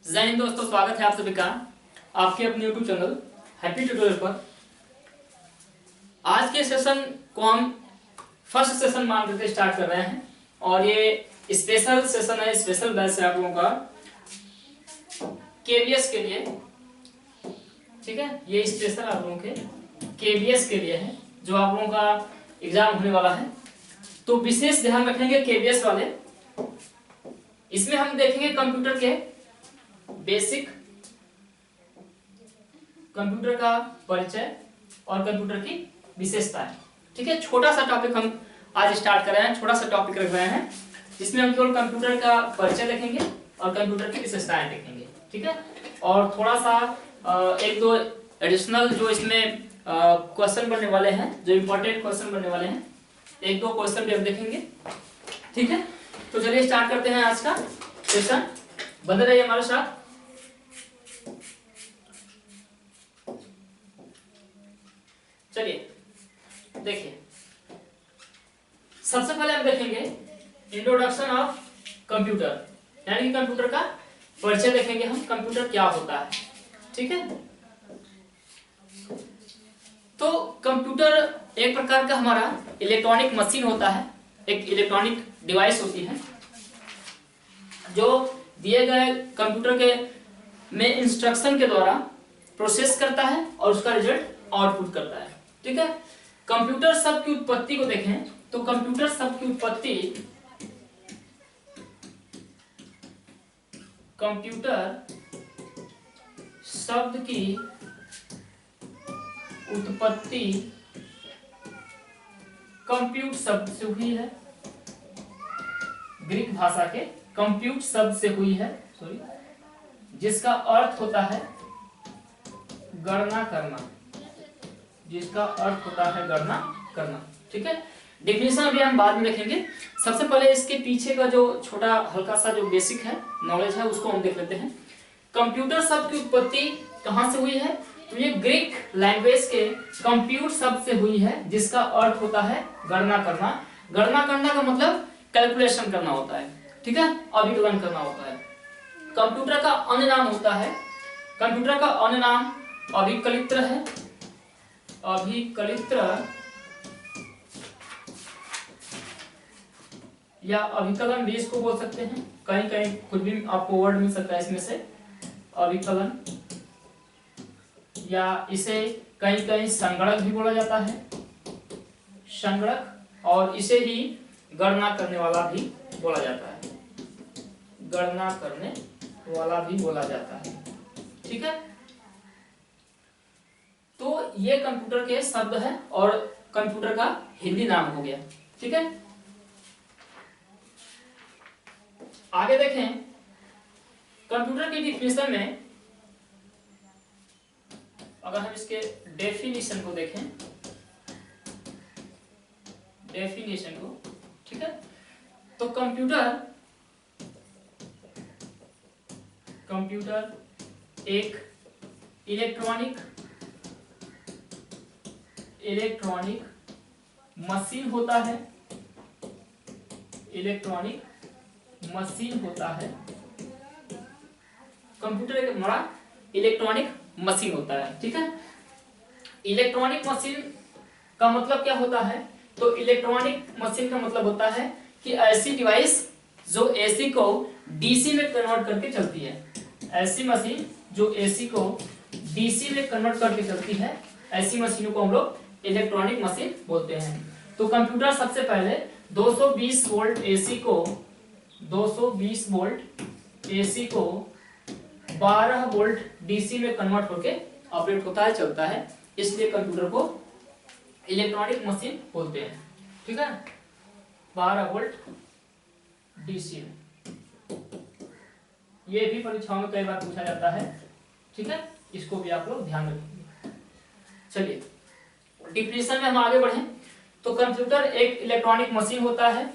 जय हिंद दोस्तों, स्वागत है आप सभी का आपके अपने यूट्यूब चैनल हैप्पी ट्यूटोरियल पर। आज के सेशन को हम फर्स्ट सेशन मान करके स्टार्ट कर रहे हैं और ये स्पेशल सेशन है, स्पेशल बैच है आप लोगों का केवीएस के लिए। ठीक है, ये स्पेशल आप लोगों के केवीएस के लिए है जो आप लोगों का एग्जाम होने वाला है। तो विशेष ध्यान रखेंगे केवीएस वाले। इसमें हम देखेंगे कंप्यूटर के बेसिक, कंप्यूटर का परिचय और कंप्यूटर की विशेषताएं। ठीक है, छोटा सा टॉपिक हम आज स्टार्ट कर रहे हैं, छोटा सा टॉपिक रख रहे हैं जिसमें हम केवल कंप्यूटर का परिचय देखेंगे और कंप्यूटर की विशेषताएं देखेंगे। ठीक है, और थोड़ा सा एक दो एडिशनल जो इसमें क्वेश्चन बनने वाले हैं, जो इम्पोर्टेंट क्वेश्चन बनने वाले हैं, एक दो क्वेश्चन भी हम देखेंगे। ठीक है, तो चलिए स्टार्ट करते हैं आज का सेशन। बने रहिए हमारे साथ। चलिए देखिए, सबसे पहले हम देखेंगे इंट्रोडक्शन ऑफ कंप्यूटर, यानी कि कंप्यूटर का परिचय देखेंगे हम, कंप्यूटर क्या होता है। ठीक है, तो कंप्यूटर एक प्रकार का हमारा इलेक्ट्रॉनिक मशीन होता है, एक इलेक्ट्रॉनिक डिवाइस होती है जो दिए गए कंप्यूटर के में इंस्ट्रक्शन के द्वारा प्रोसेस करता है और उसका रिजल्ट आउटपुट करता है। ठीक है, कंप्यूटर शब्द की उत्पत्ति को देखें तो कंप्यूटर शब्द की उत्पत्ति, कंप्यूटर शब्द की उत्पत्ति कंप्यूट शब्द से हुई है, ग्रीक भाषा के कंप्यूट शब्द से हुई है, सॉरी, जिसका अर्थ होता है गणना करना, जिसका अर्थ होता है गणना करना। ठीक है, डेफिनेशन भी हम बाद में देखेंगे। सबसे पहले इसके पीछे का जो छोटा हल्का सा जो बेसिक है, नॉलेज है, उसको हम देख लेते हैं। कंप्यूटर शब्द की उत्पत्ति कहां से हुई है? तो ये ग्रीक लैंग्वेज के कंप्यूट शब्द से हुई है, जिसका अर्थ होता है गणना करना। गणना करना का मतलब कैलकुलेशन करना होता है। ठीक है, अभिकलन करना होता है। कंप्यूटर का अन्य नाम होता है, कंप्यूटर का अन्य नाम अभिकलित्र है, अभिकलित्र या अभिकलन भी इसको बोल सकते हैं। कहीं कहीं खुद भी आपको वर्ड मिल सकता है इसमें से, अभिकलन, या इसे कहीं कहीं संगणक भी बोला जाता है, संगणक, और इसे ही गणना करने वाला भी बोला जाता है, गणना करने वाला भी बोला जाता है। ठीक है, तो ये कंप्यूटर के शब्द है और कंप्यूटर का हिंदी नाम हो गया। ठीक है, आगे देखें कंप्यूटर की डिफिनेशन में, अगर हम इसके डेफिनेशन को देखें, डेफिनेशन को, ठीक है, तो कंप्यूटर एक इलेक्ट्रॉनिक मशीन होता है, इलेक्ट्रॉनिक मशीन होता है। कंप्यूटर एक हमारा इलेक्ट्रॉनिक मशीन होता है। ठीक है, इलेक्ट्रॉनिक मशीन का मतलब क्या होता है? तो इलेक्ट्रॉनिक मशीन का मतलब होता है कि ऐसी डिवाइस जो एसी को डीसी में कन्वर्ट करके चलती है, ऐसी मशीन जो एसी को डीसी में कन्वर्ट करके चलती है, ऐसी मशीनों को हम लोग इलेक्ट्रॉनिक मशीन बोलते हैं। तो कंप्यूटर सबसे पहले 220 वोल्ट एसी को 12 वोल्ट डीसी में कन्वर्ट होकर ऑपरेट होता है, चलता है, इसलिए कंप्यूटर को इलेक्ट्रॉनिक मशीन बोलते हैं। ठीक है, 12 वोल्ट डीसी में, ये भी परीक्षाओं में कई बार पूछा जाता है। ठीक है, इसको भी आप लोग ध्यान रखिए। चलिए डिफिनेशन में हम आगे बढ़ें तो कंप्यूटर एक इलेक्ट्रॉनिक मशीन होता है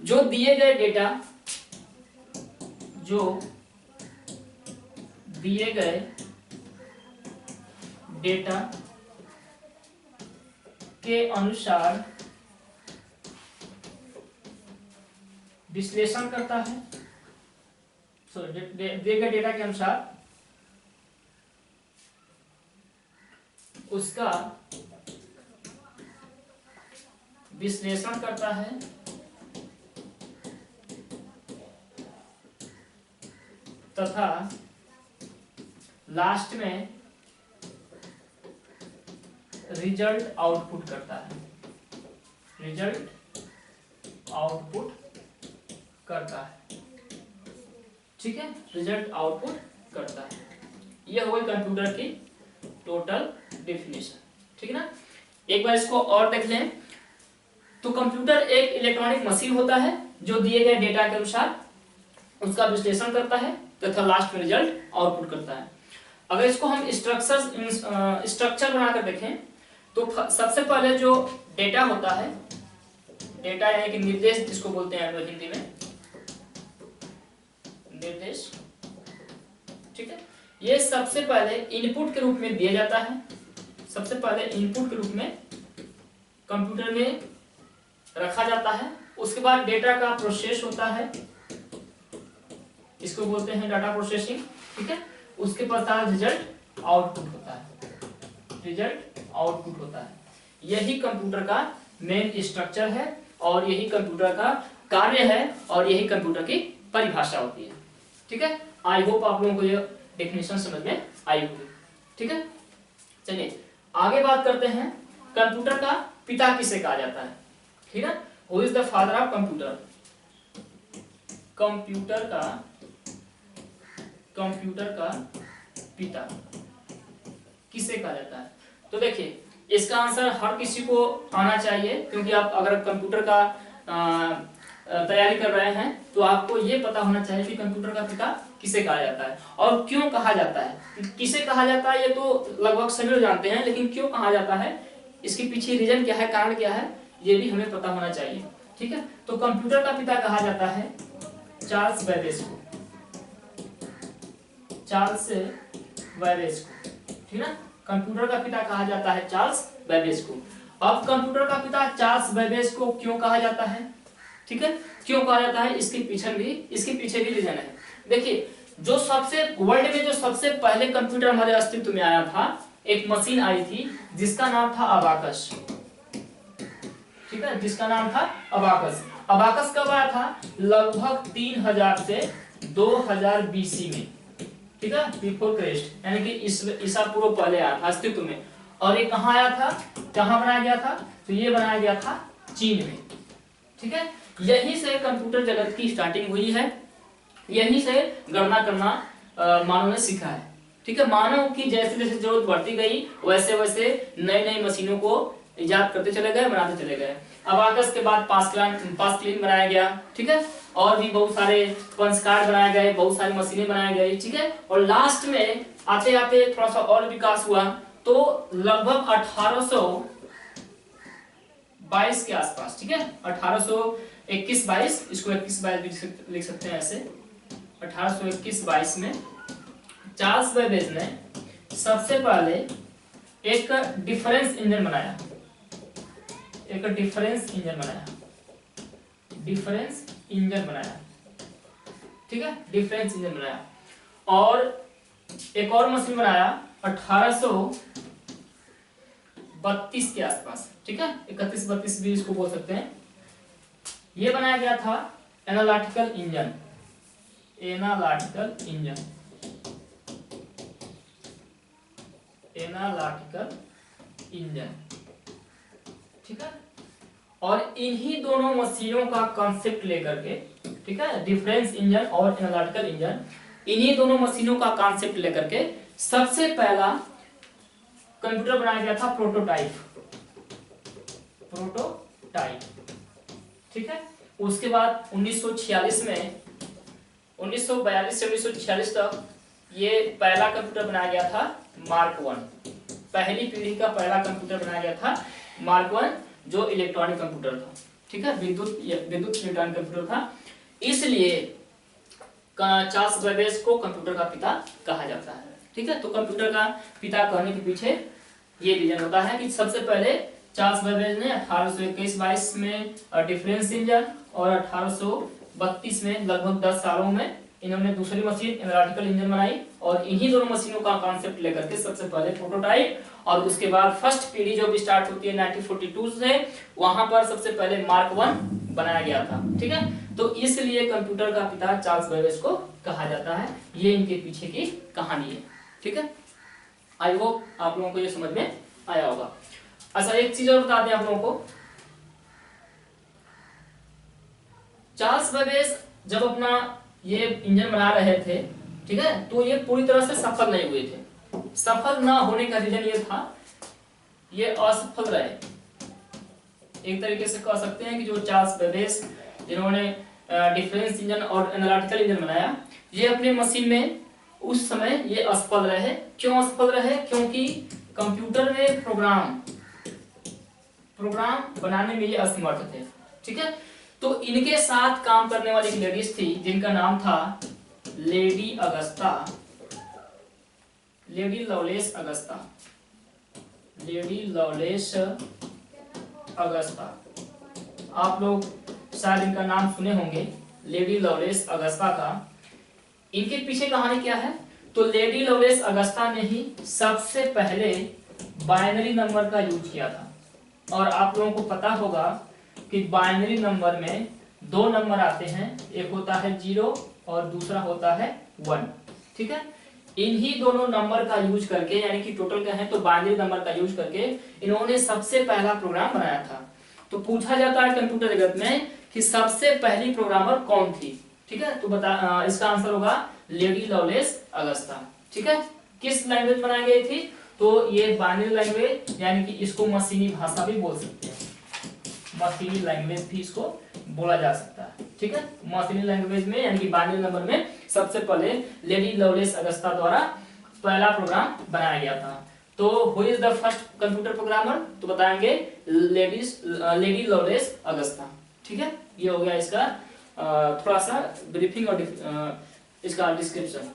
जो दिए गए डेटा के अनुसार विश्लेषण करता है, दिए गए डेटा के अनुसार उसका विश्लेषण करता है तथा लास्ट में रिजल्ट आउटपुट करता है, रिजल्ट आउटपुट करता है। ठीक है, रिजल्ट आउटपुट करता है। यह हो गई कंप्यूटर की टोटल डेफिनेशन। ठीक है ना, एक बार इसको और देख लें तो कंप्यूटर एक इलेक्ट्रॉनिक मशीन होता है जो दिए गए डेटा के अनुसार उसका विश्लेषण करता है तथा लास्ट में रिजल्ट आउटपुट करता है। अगर इसको हम स्ट्रक्चर बनाकर देखें तो सबसे पहले जो डेटा होता है, डेटा यानी कि निर्देश जिसको बोलते हैं हिंदी में निर्देश। ठीक है, ये सबसे पहले इनपुट के रूप में दिया जाता है। सबसे पहले इनपुट के रूप में कंप्यूटर में रखा जाता है। उसके बाद डेटा का प्रोसेस होता है, इसको बोलते हैं डाटा प्रोसेसिंग। ठीक है, उसके पश्चात रिजल्ट आउटपुट होता है, रिजल्ट आउटपुट होता है। यही कंप्यूटर का मेन स्ट्रक्चर है और यही कंप्यूटर का कार्य है और यही कंप्यूटर की परिभाषा होती है। ठीक है, आई होप आप लोगों को ये डेफिनेशन समझ में आई होगी। ठीक है, चलिए आगे बात करते हैं कंप्यूटर का पिता किसे कहा जाता है। ठीक है, who is the father of computer. Computer का पिता किसे कहा जाता है। तो देखिए इसका आंसर हर किसी को आना चाहिए, क्योंकि आप अगर कंप्यूटर का तैयारी कर रहे हैं तो आपको ये पता होना चाहिए कि कंप्यूटर का पिता किसे कहा जाता है और क्यों कहा जाता है। किसे कहा जाता है ये तो लगभग सभी लोग जानते हैं, लेकिन क्यों कहा जाता है, इसके पीछे रीजन क्या है, कारण क्या है, ये भी हमें पता होना चाहिए। ठीक है, तो कंप्यूटर का पिता कहा जाता है चार्ल्स बेबेज को, चार्ल्स बेबेज को। ठीक है, कंप्यूटर का पिता कहा जाता है चार्ल्स बेबेज को। अब कंप्यूटर का पिता चार्ल्स बेबेज को क्यों कहा जाता है, ठीक है, क्यों कहा जाता है, इसके पीछे भी रीजन है। देखिए जो सबसे वर्ल्ड में जो सबसे पहले कंप्यूटर हमारे अस्तित्व में आया था, एक मशीन आई थी जिसका नाम था अबाकस। ठीक है, जिसका नाम था अबाकस। अबाकस कब आया था, लगभग 3000 से 2000 बीसी में। ठीक है, बिफोर क्राइस्ट, यानी कि ईसा पूर्व पहले आया था अस्तित्व में। और ये कहाँ आया था, कहाँ बनाया गया था, तो ये बनाया गया था चीन में। ठीक है, यहीं से कंप्यूटर जगत की स्टार्टिंग हुई है, यहीं से गणना करना मानव ने सीखा है। ठीक है, मानव की जैसे जैसे जरूरत बढ़ती गई वैसे वैसे नई नई मशीनों को इजाद करते चले गए, बनाते चले गए। अबाकस के बाद पास्कलिन बनाया गया। ठीक है, और भी बहुत सारे पंचकार बनाए गए, बहुत सारी मशीनें बनाई गई। ठीक है, और लास्ट में आते आते थोड़ा सा और विकास हुआ तो लगभग 1822 के आसपास। ठीक है, 1821-22, इसको 21-22 भी लिख सकते हैं ऐसे। 1821-22 में चार्ल्स बेबेज ने सबसे पहले एक डिफरेंस इंजन बनाया, डिफरेंस इंजन बनाया। ठीक है, डिफरेंस इंजन बनाया। और एक और मशीन बनाया 1832 के आसपास। ठीक है, 31-32 भी इसको बोल सकते हैं। ये बनाया गया था एनालिटिकल इंजन, ठीक है, और इन्हीं दोनों मशीनों का कॉन्सेप्ट लेकर के, ठीक है, डिफरेंस इंजन और एनालिटिकल इंजन, इन्हीं दोनों मशीनों का कॉन्सेप्ट लेकर के सबसे पहला कंप्यूटर बनाया गया था प्रोटोटाइप। ठीक है, उसके बाद 1946 में 1942 से 1946 तक ये पहला कंप्यूटर बनाया गया था मार्क 1। पहली पीढ़ी का पहला कंप्यूटर बनाया गया था मार्क 1, जो इलेक्ट्रॉनिक कंप्यूटर था। ठीक है, विद्युत इलेक्ट्रॉनिक कंप्यूटर था। इसलिए चार्ल्स बेबेज को कंप्यूटर का पिता कहा जाता है। ठीक है, तो कंप्यूटर का पिता कहने के पीछे ये रीजन होता है कि सबसे पहले चार्ल्स बेबेज ने 1821-22 में डिफरेंस इंजन और 1832 में लगभग 10 सालों में इन्होंने दूसरी मशीन एनालिटिकल इंजन बनाई और इन्हीं दोनों मशीनों का कॉन्सेप्ट लेकर के सबसे पहले प्रोटोटाइप और उसके बाद फर्स्ट पीढ़ी जो भी स्टार्ट होती है 1942 से, वहां पर सबसे पहले मार्क 1 बनाया गया था। ठीक है, तो इसलिए कंप्यूटर का पिता चार्ल्स बेबेज को कहा जाता है। ये इनके पीछे की कहानी है। ठीक है, आई होप आप लोगों को ये समझ में आया होगा। अच्छा, एक चीज और बता दें आप लोगों को, चार्ल्स बेबेज जब अपना ये इंजन बना रहे थे, ठीक है, तो ये पूरी तरह से सफल नहीं हुए थे। सफल ना होने का रीजन ये था, ये असफल रहे। एक तरीके से कह सकते हैं कि जो चार्ल्स बेबेज जिन्होंने डिफरेंस इंजन और एनालिटिकल इंजन बनाया, ये अपने मशीन में उस समय ये असफल रहे। क्यों असफल रहे? क्योंकि कंप्यूटर में प्रोग्राम बनाने में ये असमर्थ थे। ठीक है, तो इनके साथ काम करने वाली एक लेडीज थी जिनका नाम था lady Augusta, lady Lovelace Augusta, lady Lovelace Augusta. आप लोग शायद इनका नाम सुने होंगे, लेडी लवलेस अगस्ता का। इनके पीछे कहानी क्या है? तो लेडी लवलेस अगस्ता ने ही सबसे पहले बाइनरी नंबर का यूज किया था। और आप लोगों को पता होगा कि बाइनरी नंबर में दो नंबर आते हैं, एक होता है 0 और दूसरा होता है 1। ठीक है, इन्हीं दोनों नंबर का यूज करके, यानी कि टोटल का है तो बाइनरी नंबर का यूज करके इन्होंने सबसे पहला प्रोग्राम बनाया था। तो पूछा जाता है कंप्यूटर जगत में कि सबसे पहली प्रोग्रामर कौन थी? ठीक है, तो बता, इसका आंसर होगा लेडी लवलेस अगस्ता। ठीक है, किस लैंग्वेज बनाई गई थी? तो ये बाइनरी लैंग्वेज, यानी कि इसको मशीनी भाषा भी बोल सकते हैं, मशीनी लैंग्वेज भी इसको बोला जा सकता है। ठीक है, मशीनी लैंग्वेज में यानी कि बाइनरी नंबर में सबसे पहले लेडी लवलेस अगस्ता द्वारा पहला प्रोग्राम बनाया गया था। तो who is the first computer programmer? तो बताएंगे लेडी लवलेस अगस्ता। ठीक है, ये हो गया इसका थोड़ा सा ब्रीफिंग और इसका डिस्क्रिप्शन।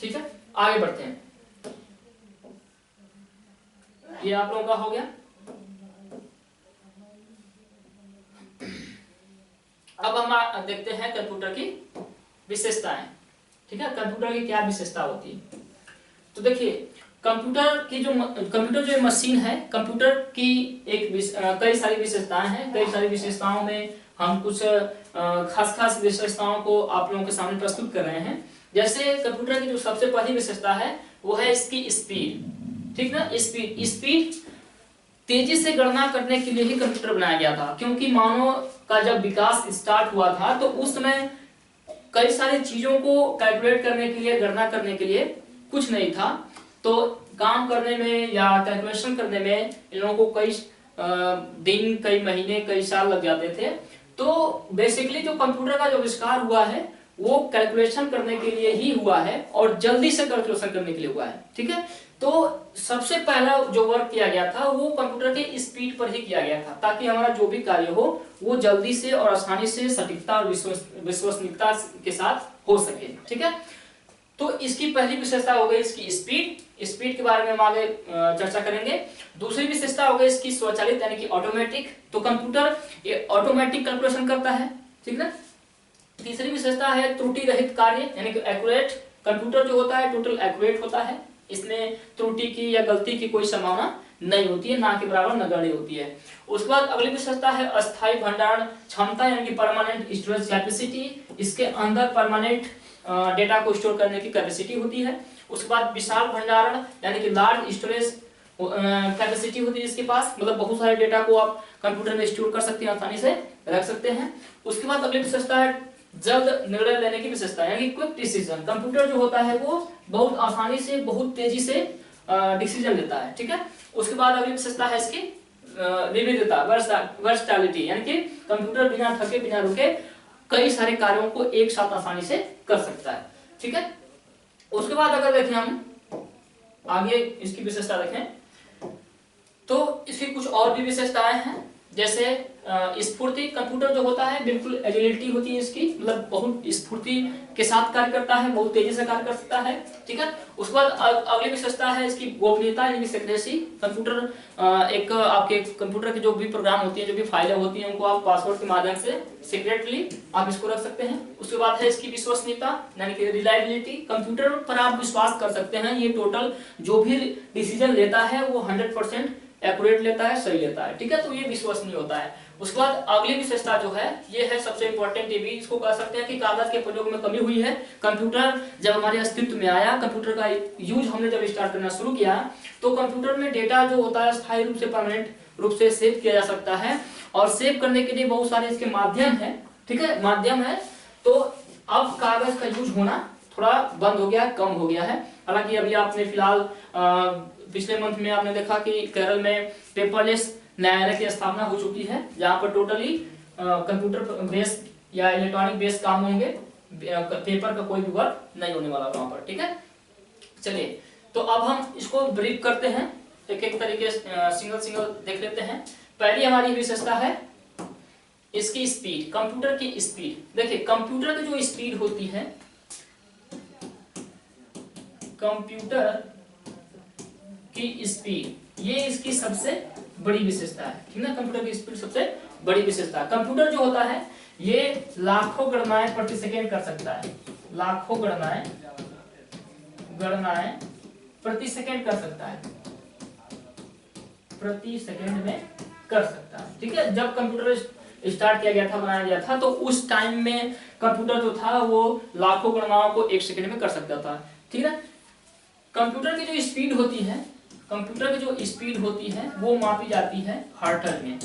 ठीक है, आगे बढ़ते हैं। ये आप लोगों का हो गया। अब हम देखते हैं कंप्यूटर की विशेषताएं। ठीक है, कंप्यूटर की क्या विशेषता होती है? तो देखिए, कंप्यूटर जो मशीन है, कंप्यूटर की कई सारी विशेषताएं हैं। कई सारी विशेषताओं में हम कुछ खास विशेषताओं को आप लोगों के सामने प्रस्तुत कर रहे हैं। जैसे कंप्यूटर की जो सबसे पहली विशेषता है वो है इसकी स्पीड। ठीक ना, स्पीड तेजी से गणना करने के लिए ही कंप्यूटर बनाया गया था। क्योंकि मानव का जब विकास स्टार्ट हुआ था तो उस समय कई सारी चीजों को कैलकुलेट करने के लिए, गणना करने के लिए कुछ नहीं था। तो काम करने में या कैलकुलेशन करने में इन लोगों को कई दिन, कई महीने, कई साल लग जाते थे। तो बेसिकली जो कंप्यूटर का जो आविष्कार हुआ है वो कैलकुलेशन करने के लिए ही हुआ है और जल्दी से कैलकुलेशन करने के लिए हुआ है। ठीक है, तो सबसे पहला जो वर्क किया गया था वो कंप्यूटर के स्पीड पर ही किया गया था, ताकि हमारा जो भी कार्य हो वो जल्दी से और आसानी से, सटीकता और विश्वसनीयता के साथ हो सके। ठीक है, तो इसकी पहली विशेषता हो गई इसकी स्पीड के बारे में हम आगे चर्चा करेंगे। दूसरी विशेषता हो गई इसकी स्वचालित यानी कि ऑटोमेटिक। तो कंप्यूटर ये ऑटोमेटिक कैलकुलेशन करता है। ठीक है, तीसरी विशेषता है त्रुटि रहित कार्य यानी कि एक्यूरेट। कंप्यूटर जो होता है टोटल एक्यूरेट होता है, इसमें त्रुटि की या गलती की कोई संभावना नहीं होती है, ना के बराबर नगण्य होती है। उसके बाद अगली विशेषता है अस्थायी भंडारण क्षमता यानी कि परमानेंट स्टोरेज कैपेसिटी। इसके अंदर परमानेंट डेटा को स्टोर करने की कैपेसिटी होती है। उसके बाद विशाल भंडारण यानी कि लार्ज स्टोरेज कैपेसिटी होती है इसके पास, मतलब बहुत सारे डेटा को आप कंप्यूटर में स्टोर कर सकते हैं, आसानी से रख सकते हैं। उसके बाद अगली विशेषता है जल्द निर्णय लेने की विशेषता यानी कि क्विक डिसीजन। कंप्यूटर जो होता है वो बहुत आसानी से, बहुत तेजी से डिसीजन लेता है। ठीक है, उसके बाद अगली विशेषता है इसकी विविधता, वर्सटैलिटी यानी कि कंप्यूटर बिना थके, बिना रुके कई सारे कार्यों को एक साथ आसानी से कर सकता है। ठीक है, उसके बाद अगर देखें हम आगे इसकी विशेषता देखें तो इसकी कुछ और भी विशेषताएं हैं। जैसे स्फूर्ति, कंप्यूटर जो होता है बिल्कुल एजिलिटी होती है इसकी, मतलब बहुत स्फूर्ति के साथ कार्य करता है, बहुत तेजी से कार्य कर सकता है, ठीक है। उसके बाद अगली विशेषता है इसकी गोपनीयता यानी कि सिक्रेसी। कंप्यूटर एक आपके कंप्यूटर के जो भी प्रोग्राम होती है, जो भी फाइलें होती हैं, उनको आप पासवर्ड के माध्यम से सीक्रेटली आप इसको रख सकते हैं। उसके बाद है इसकी विश्वसनीयता यानी कि रिलायबिलिटी, कंप्यूटर पर आप विश्वास कर सकते हैं, ये टोटल जो भी डिसीजन लेता है वो 100% एक्यूरेट लेता है, सही लेता है, ठीक है, तो ये विश्वसनीय होता है। उसके बाद अगली विशेषता जो है ये है सबसे इंपॉर्टेंट, ये भी इसको कह सकते हैं कि कागज के प्रयोग में कमी हुई है। कंप्यूटर जब हमारे अस्तित्व में आया, कंप्यूटर का यूज हमने जब स्टार्ट करना शुरू किया, तो कंप्यूटर में डेटा जो होता है स्थायी रूप से, परमानेंट रूप से सेव किया जा सकता है, और सेव करने के लिए बहुत सारे इसके माध्यम है, ठीक है, माध्यम है। तो अब कागज का यूज होना थोड़ा बंद हो गया, कम हो गया है। हालांकि अभी आपने फिलहाल पिछले मंथ में आपने देखा कि केरल में पेपरलेस न्यायालय की स्थापना हो चुकी है, जहां पर टोटली कंप्यूटर बेस्ड या इलेक्ट्रॉनिक बेस्ड काम होंगे, पेपर का कोई भी वर्क नहीं होने वाला वहां पर, ठीक है। चलिए, तो अब हम इसको ब्रीफ करते हैं, एक एक तरीके सिंगल सिंगल देख लेते हैं। पहली हमारी विशेषता है इसकी स्पीड, कंप्यूटर की स्पीड। देखिए, कंप्यूटर की जो स्पीड होती है, कंप्यूटर की स्पीड, ये इसकी सबसे बड़ी विशेषता है, ठीक है। कंप्यूटर की स्पीड सबसे बड़ी विशेषता है। कंप्यूटर जो होता है ये लाखों गणनाएं प्रति सेकंड कर सकता है, लाखों गणनाएं प्रति सेकंड कर सकता है, प्रति सेकंड में कर सकता है, ठीक है। जब कंप्यूटर स्टार्ट किया गया था, बनाया गया था, तो उस टाइम में कंप्यूटर जो था वो लाखों गणनाओं को एक सेकंड में कर सकता था, ठीक है। कंप्यूटर की जो स्पीड होती है, कंप्यूटर की जो स्पीड होती है वो मापी जाती है हर्ट्ज में।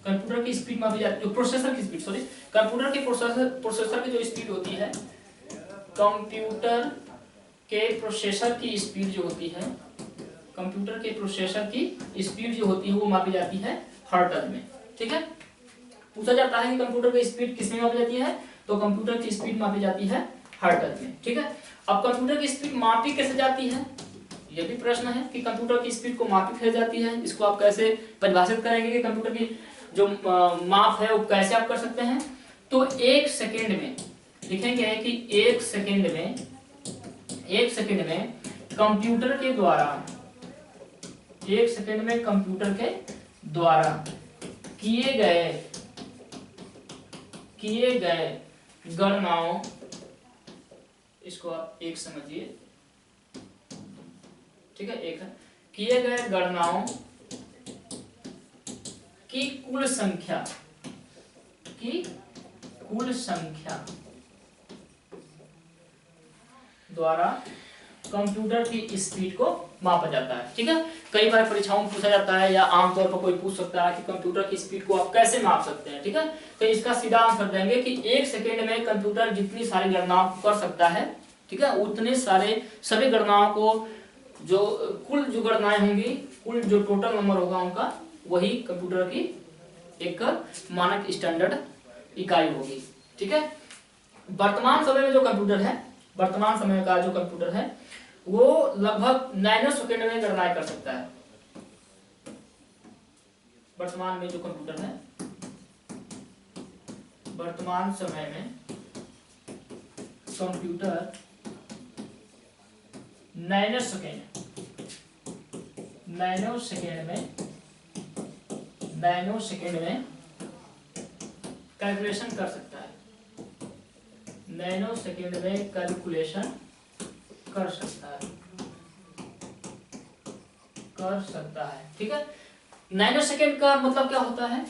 कंप्यूटर की स्पीड मापी जाती है, प्रोसेसर की स्पीड, सॉरी, कंप्यूटर की प्रोसेसर की जो स्पीड होती है, कंप्यूटर के प्रोसेसर की स्पीड जो होती है, कंप्यूटर के प्रोसेसर की स्पीड जो होती है वो मापी जाती है हर्ट्ज में, ठीक है। पूछा जाता है कि कंप्यूटर की स्पीड किस में मापी जाती है, तो कंप्यूटर की स्पीड मापी जाती है हर्ट्ज में, ठीक है। अब कंप्यूटर की स्पीड मापी कैसे जाती है, यह भी प्रश्न है कि कंप्यूटर की स्पीड को मापी कैसे जाती है, इसको आप कैसे परिभाषित करेंगे कि कंप्यूटर की जो माप है वो कैसे आप कर सकते हैं। तो एक सेकंड में लिखेंगे कि एक सेकंड में कंप्यूटर के द्वारा, एक सेकंड में कंप्यूटर के द्वारा किए गए गणनाओं, इसको आप एक समझिए, ठीक है, एक किए गए गणनाओं की कुल संख्या द्वारा कंप्यूटर की स्पीड को मापा जाता है, ठीक है। कई बार परीक्षाओं में पूछा जाता है या आमतौर पर कोई पूछ सकता है कि कंप्यूटर की स्पीड को आप कैसे माप सकते हैं, ठीक है। तो इसका सीधा आंसर देंगे कि एक सेकेंड में कंप्यूटर जितनी सारी गणनाओं कर सकता है, ठीक है, उतने सारे सभी गणनाओं को, जो कुल जो गणनाएं होंगी, कुल जो टोटल नंबर होगा उनका, वही कंप्यूटर की एक मानक स्टैंडर्ड इकाई होगी, ठीक है। वर्तमान समय में जो कंप्यूटर है, वर्तमान समय का जो कंप्यूटर है वो लगभग नैनो सेकंड में गणनाएं कर सकता है। वर्तमान में जो कंप्यूटर है, वर्तमान समय में कंप्यूटर नैनो सेकेंड में कैलकुलेशन कर सकता है, नैनो सेकेंड में कैलकुलेशन कर सकता है, ठीक है। नैनो सेकेंड का मतलब क्या होता है,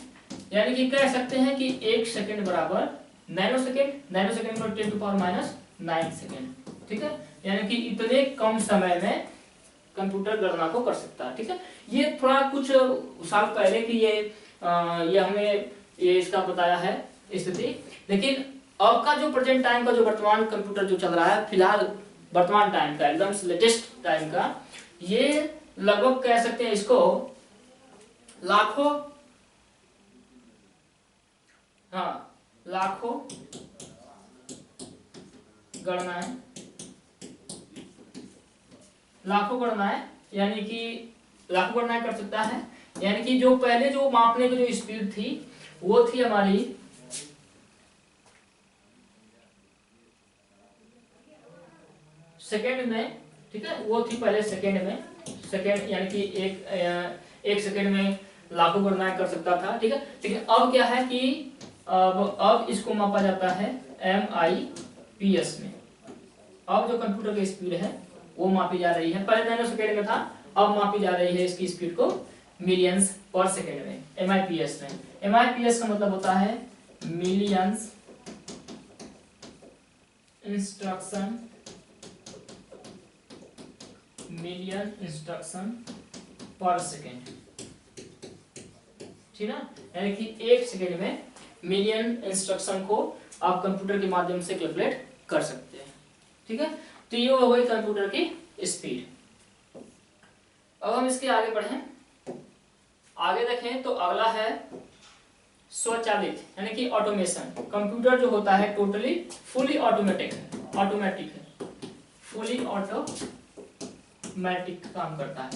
यानी कि कह सकते हैं कि एक सेकेंड बराबर नैनो सेकेंड में 10⁻⁹ सेकेंड, ठीक है, यानी कि इतने कम समय में कंप्यूटर गणना को कर सकता है, ठीक है। ये थोड़ा कुछ साल पहले की ये हमें ये इसका बताया है स्थिति, लेकिन अब का जो प्रेजेंट टाइम का जो वर्तमान कंप्यूटर जो चल रहा है, फिलहाल वर्तमान टाइम का एकदम लेटेस्ट टाइम का, ये लगभग कह सकते हैं इसको लाखों गणनाएं यानी कि लाखों गणनाएं कर सकता है यानी कि जो पहले जो मापने की जो स्पीड थी वो थी हमारी सेकेंड में, ठीक है, वो थी पहले सेकेंड में, सेकेंड यानी कि एक सेकेंड में लाखों गणनाएं कर सकता था, ठीक है। लेकिन अब क्या है कि अब इसको मापा जाता है MIPS में। अब जो कंप्यूटर की स्पीड है वो मापी जा रही है, पहले नैनो सेकेंड में था, अब मापी जा रही है इसकी स्पीड को मिलियंस पर सेकेंड में, MIPS में। MIPS का मतलब होता है मिलियंस इंस्ट्रक्शन, मिलियन इंस्ट्रक्शन पर सेकेंड, ठीक ना। यानी कि एक सेकेंड में मिलियन इंस्ट्रक्शन को आप कंप्यूटर के माध्यम से कैलकुलेट कर सकते हैं, ठीक है। तो ये हो गई कंप्यूटर की स्पीड। अब हम इसके आगे बढ़ें, आगे देखें तो अगला है स्वचालित यानी कि ऑटोमेशन। कंप्यूटर जो होता है टोटली फुली ऑटोमेटिक है, ऑटोमेटिक है, फुली ऑटोमेटिक काम करता है,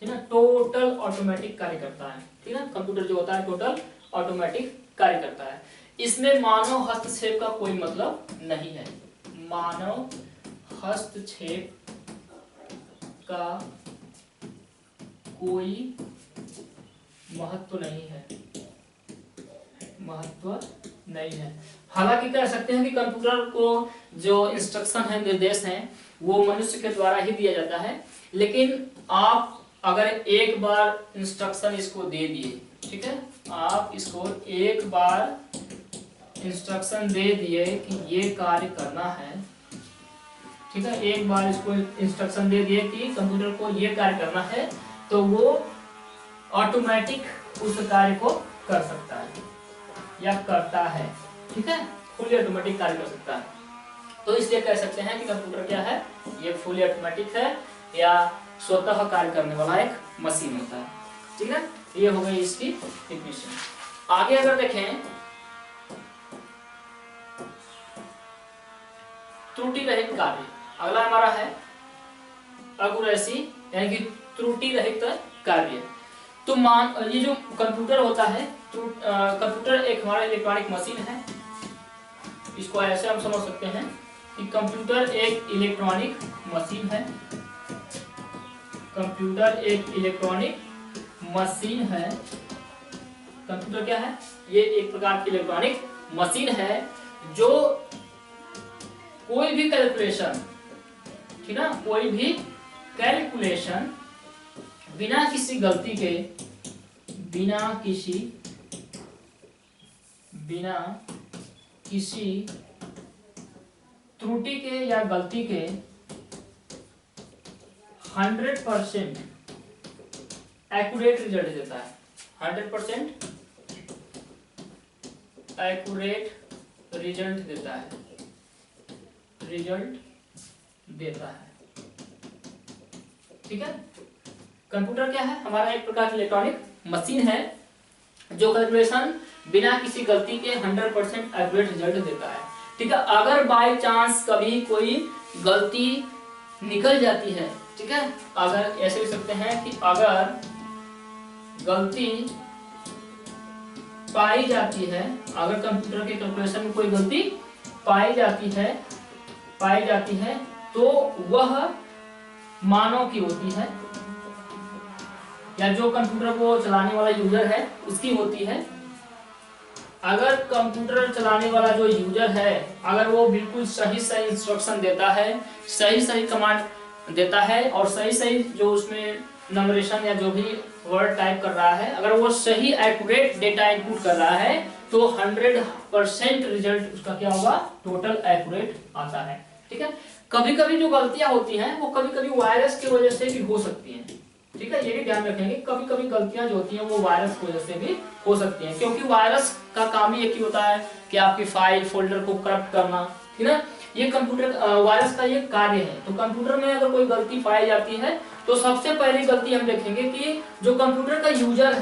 ठीक है, टोटल ऑटोमेटिक कार्य करता है, ठीक है। कंप्यूटर जो होता है टोटल ऑटोमेटिक कार्य करता है। इसमें मानव हस्तक्षेप का कोई मतलब नहीं है, मानव हस्तक्षेप का कोई महत्व नहीं है, महत्व नहीं है। हालांकि कह सकते हैं कि कंप्यूटर को जो इंस्ट्रक्शन है, निर्देश हैं, वो मनुष्य के द्वारा ही दिया जाता है, लेकिन आप अगर एक बार इंस्ट्रक्शन इसको दे दिए, ठीक है, आप इसको एक बार इंस्ट्रक्शन दे दिए कि ये कार्य करना है, ठीक है, एक बार इसको इंस्ट्रक्शन दे दिए कि कंप्यूटर को ये कार्य करना है, तो वो ऑटोमेटिक उस कार्य को कर सकता है या करता है, ठीक है, फुली ऑटोमेटिक कार्य कर सकता है। तो इसलिए कह सकते हैं कि कंप्यूटर क्या है, ये फुली ऑटोमेटिक है या स्वतः कार्य करने वाला एक मशीन होता है, ठीक है। ये हो गई इसकी डेफिनेशन। आगे अगर देखें त्रुटि रहित कार्य, अगला हमारा है एक्यूरेसी यानी कि त्रुटि रहित कार्य। तो ये जो कंप्यूटर होता है, कंप्यूटर एक हमारा इलेक्ट्रॉनिक मशीन है, इसको ऐसे हम समझ सकते हैं कि कंप्यूटर एक इलेक्ट्रॉनिक मशीन है, कंप्यूटर एक इलेक्ट्रॉनिक मशीन है। कंप्यूटर क्या है, ये एक प्रकार की इलेक्ट्रॉनिक मशीन है जो कोई भी कैलकुलेशन, ठीक है, कोई भी कैलकुलेशन बिना किसी गलती के, बिना किसी त्रुटि के या गलती के 100% एक्यूरेट रिजल्ट देता है, 100% एक्यूरेट रिजल्ट देता है, ठीक है। कंप्यूटर क्या है, हमारा एक प्रकार की इलेक्ट्रॉनिक मशीन है जो कैलकुलेशन बिना किसी गलती के 100% एक्यूरेट रिजल्ट देता है, ठीक है। अगर बाय चांस कभी कोई गलती निकल जाती है, ठीक है, अगर ऐसे लिख सकते हैं कि अगर गलती पाई जाती है, अगर कंप्यूटर के कैलकुलेशन में कोई गलती पाई जाती है तो वह मानव की होती है या जो कंप्यूटर को चलाने वाला यूजर है उसकी होती है। अगर कंप्यूटर चलाने वाला जो यूजर है, अगर वो बिल्कुल सही इंस्ट्रक्शन देता है, सही कमांड देता है और सही जो उसमें नंबरेशन या जो भी वर्ड टाइप कर रहा है, अगर वो सही एक्यूरेट डेटा इनपुट कर रहा है तो 100% रिजल्ट उसका क्या होगा, टोटल एक्यूरेट आता है, ठीक है। कभी कभी जो गलतियां होती हैं वो कभी कभी वायरस की वजह से भी हो सकती हैं, ठीक है, ये भी ध्यान रखेंगे। कभी कभी गलतियां जो होती हैं वो वायरस की वजह से भी हो सकती हैं, क्योंकि वायरस का काम ही एक ही होता है कि आपकी फाइल फोल्डर को करप्ट करना, ठीक है। ये कंप्यूटर वायरस का ये कार्य है। तो कंप्यूटर में अगर कोई गलती पाई जाती है तो सबसे पहली गलती हम देखेंगे कि जो कंप्यूटर का यूजर